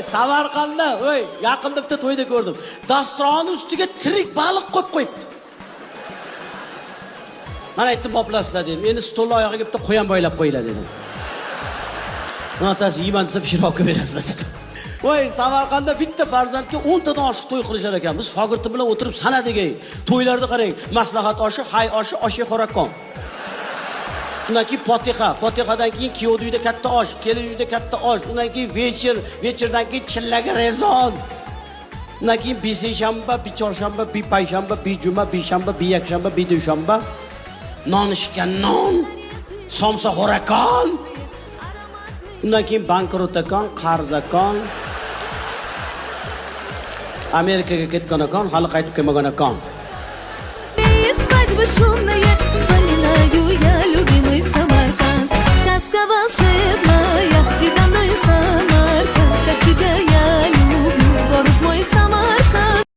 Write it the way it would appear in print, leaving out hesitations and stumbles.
Samarqandda, yaqinda bitta to'yda ko'rdim. Dasturxon ustiga tirik baliq qo'yib qo'yibdi. Mana aytdim, boplabsizlar dedim. Endi stol oyog'iga bitta qo'yan boylab qo'yiladi dedim. Notasi yeyman desa pishirib olib berasizlar dedim. Samarqandda bitta farzandga 10 tadan oshiq to'y qilishar ekan. Biz shogirdim bilan o'tirib sanadik. To'ylarda qarang, maslahat oshi, hay oshi, oshi xo'rakon. Undan keyin Fotihadan keyin kuyov uyida katta osh, kelin uyida katta osh, undan keyin vechirdan keyin chillaga rezon. Undan keyin biseshanba, bichorshanba, bipayshanba, bijuma, bishanba, biyakshanba, bidushanba. Nonishgan non, somsa xo'rakon. Undan keyin bankrotakon, qarzakon. Amerikaga ketgan akon, hali qaytib kelmagan akon. Вспоминаю я любимый Самарканд. Сказка волшебная.